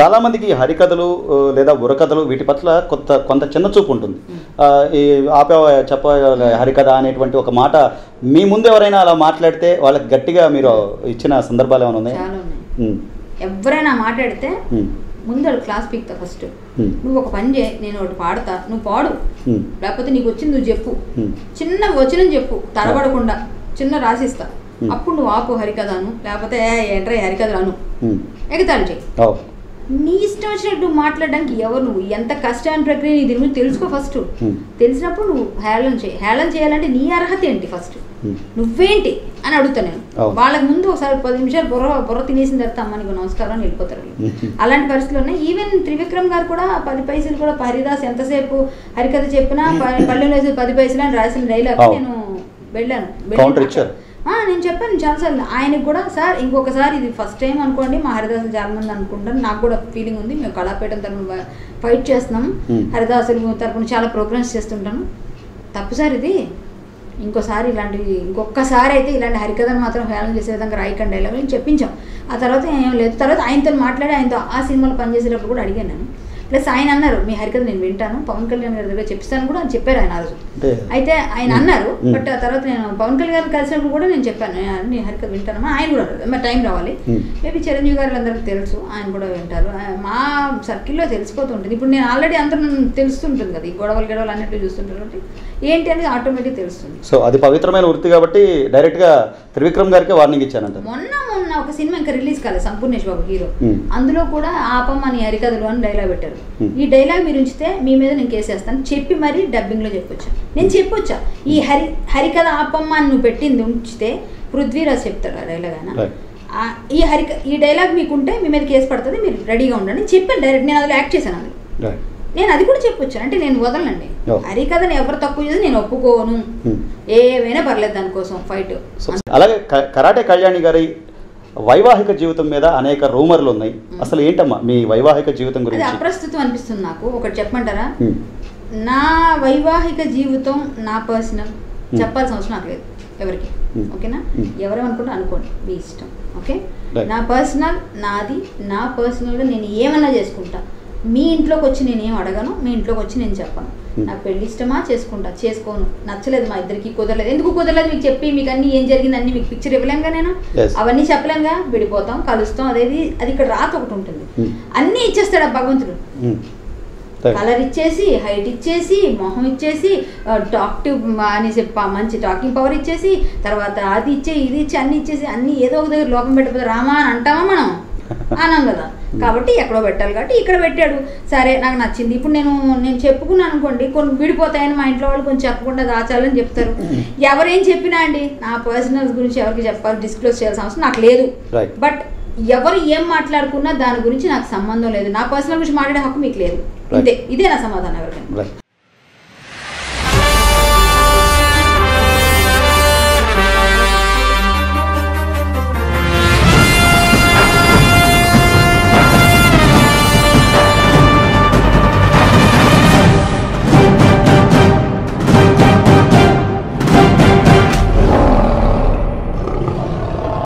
చాలామందికి హరికథలు లేదా బుర్రకథలు వీటి పట్ల కొంత చిన్న చూపు ఉంటుంది. ఈ చెప్ప హరికథ అనేటువంటి ఒక మాట మీ ముందు ఎవరైనా అలా మాట్లాడితే వాళ్ళకి గట్టిగా మీరు ఇచ్చిన సందర్భాలు ఏమైనా ఉన్నాయి? ఎవరైనా మాట్లాడితే ముందు వాళ్ళు క్లాస్ పీక్తా ఫస్ట్. నువ్వు ఒక పని చేయి, నేను ఒకటి పాడతా, నువ్వు పాడు, లేకపోతే నీకు వచ్చింది నువ్వు చెప్పు, చిన్న వచనం చెప్పు, తడబడకుండా చిన్న రాసిస్తా, అప్పుడు నువ్వు ఆపు హరికథను, లేకపోతే ఏంట్రా హరికథ అను, ఎగతాళి చెయ్యి. నీ ఇష్టం వచ్చినట్టు మాట్లాడడానికి ఎవరు, నువ్వు ఎంత కష్టమైన ప్రక్రియ నీ దీని మీద తెలుసుకో ఫస్ట్. తెలిసినప్పుడు నువ్వు హేళన చేయి. హేళన చేయాలంటే నీ అర్హత ఏంటి ఫస్ట్, నువ్వేంటి అని అడుగుతా నేను. వాళ్ళకి ముందు ఒకసారి 10 నిమిషాలు బుర్ర తినేసిన తర్వాత అమ్మ నీకు నమస్కారం అని వెళ్ళిపోతారు. అలాంటి పరిస్థితులు ఉన్నాయి. ఈవెన్ త్రివిక్రమ్ గారు కూడా 10 పైసలు కూడా హరిదాస్ ఎంతసేపు హరికథ చెప్పినా పల్లెలో 10 పైసలు అని రాసిన డైలాగ్ నేను వెళ్ళాను. నేను చెప్పాను చాలాసార్లు ఆయనకు కూడా, సార్ ఇంకొకసారి ఇది ఫస్ట్ టైం అనుకోండి, మా హరిదాసులు చాలా మంది అనుకుంటాను, నాకు కూడా ఫీలింగ్ ఉంది, మేము కళాపీఠం తరఫున ఫైట్ చేస్తున్నాం, హరిదాసులు తరఫున చాలా ప్రోగ్రామ్స్ చేస్తుంటాను, తప్పు సార్ ఇది, ఇంకొకసారి అయితే ఇలాంటి హరికథను మాత్రం హేళన చేసే విధంగా రాయకండి డైలాగ్ అని చెప్పించాం. ఆ తర్వాత ఏం లేదు. తర్వాత ఆయనతో మాట్లాడి ఆయనతో ఆ సినిమాలో పనిచేసేటప్పుడు కూడా అడిగాను నేను. ప్లస్ ఆయన అన్నారు మీ హరికథ నేను వింటాను, పవన్ కళ్యాణ్ గారి దగ్గర చెప్పిస్తాను కూడా అని చెప్పారు ఆయన ఆ రోజు. అయితే ఆయన అన్నారు, బట్ ఆ తర్వాత నేను పవన్ కళ్యాణ్ గారిని కలిసినప్పుడు కూడా నేను చెప్పాను నీ హరికథ వింటాను. ఆయన కూడా అన్నారు మరి టైం రావాలి, మేబీ చిరంజీవి గారు అందరికీ తెలుసు, ఆయన కూడా వింటారు, మా సర్కిల్లో తెలిసిపోతూ ఉంటుంది. ఇప్పుడు నేను ఆల్రెడీ అందరూ తెలుస్తుంటుంది కదా, ఈ గొడవలు అన్నింటినీ చూస్తుంటారు కాబట్టి ఏంటి అనేది ఆటోమేటిక్ తెలుస్తుంది. సో అది పవిత్రమైన వృత్తి కాబట్టి డైరెక్ట్ గా త్రివిక్రమ్ గారికి వార్నింగ్ ఇచ్చానంట. మొన్న ఒక సినిమా ఇంకా రిలీజ్ కాలేదు, సంపూర్ణేష్ బాబు హీరో, అందులో కూడా ఆపమ్మ నీ హరికథలు అని డైలాగ్ పెట్టారు. ఈ డైలాగ్ మీరు ఉంచితే మీ మీద నేను కేసేస్తాను చెప్పి మరీ డబ్బింగ్ లో చెప్పొచ్చా, నేను చెప్పొచ్చా ఈ హరికథ ఆపమ్మ అని నువ్వు పెట్టింది ఉంచితే పృథ్వీరాజ్ చెప్తాడు ఆ డైలాగ్ అయినా, ఈ డైలాగ్ మీకుంటే మీ మీద కేసు పడుతుంది, మీరు రెడీగా ఉండండి చెప్పాను డైరెక్ట్. నేను అందులో యాక్ట్ చేశాను, అందులో నేను అది కూడా చెప్పొచ్చాను. అంటే నేను వదలండి హరికథని ఎవరు తక్కువ చేసి నేను ఒప్పుకోను, ఏమైనా పర్లేదు దానికోసం ఫైట్. అలాగే కరాటే కళ్యాణి గారి వైవాహిక జీవితం మీద అనేక రూమర్లు ఉన్నాయి, అసలు ఏంటమ్మా మీ వైవాహిక జీవితం గురించి? అప్రస్తుతం అనిపిస్తుంది నాకు. ఒకటి చెప్పమంటారా, నా వైవాహిక జీవితం నా పర్సనల్ చెప్పాల్సిన అవసరం నాకు లేదు ఎవరికి, ఓకేనా? ఎవరేమనుకుంటే అనుకోండి, మీ ఇష్టం, ఓకే? నా పర్సనల్ నాది, నా పర్సనల్గా నేను ఏమన్నా చేసుకుంటా, మీ ఇంట్లోకి వచ్చి నేను ఏం అడగను, మీ ఇంట్లోకి వచ్చి నేను చెప్పను. నాకు పెళ్లి ఇష్టమా చేసుకుంటా, చేసుకోను, నచ్చలేదు మా ఇద్దరికి, కుదరలేదు, ఎందుకు కుదరలేదు మీకు చెప్పి మీకు అన్ని ఏం జరిగింది అన్ని మీకు పిక్చర్ ఇవ్వలేంగా, నేను అవన్నీ చెప్పలేంగా, విడిపోతాం కలుస్తాం, అది ఇక్కడ రాత ఒకటి ఉంటుంది, అన్నీ ఇచ్చేస్తాడు ఆ భగవంతుడు. కలర్ ఇచ్చేసి, హైట్ ఇచ్చేసి, మొహం ఇచ్చేసి, టాక్టివ్ అనేసి మంచి టాకింగ్ పవర్ ఇచ్చేసి, తర్వాత అది ఇచ్చే ఇది ఇచ్చి అన్ని ఇచ్చేసి అన్ని ఏదో ఒక దగ్గర లోపం పెట్టిపోతే రామా అని అంటామా మనం, అన్నాం కదా. కాబట్టి ఎక్కడో పెట్టాలి కాబట్టి ఇక్కడ పెట్టాడు, సరే నాకు నచ్చింది. ఇప్పుడు నేను చెప్పుకున్నాను అనుకోండి, కొన్ని విడిపోతాయని మా ఇంట్లో వాళ్ళు కొంచెం చెప్పకుండా దాచాలని చెప్తారు. ఎవరేం చెప్పినా అండి నా పర్సనల్స్ గురించి ఎవరికి చెప్పాలి, డిస్క్లోజ్ చేయాల్సిన అవసరం నాకు లేదు. బట్ ఎవరు ఏం మాట్లాడుకున్నా దాని గురించి నాకు సంబంధం లేదు, నా పర్సనల్ గురించి మాట్లాడే హక్కు మీకు లేదు, ఇదే నా సమాధానం ఎవరికైనా.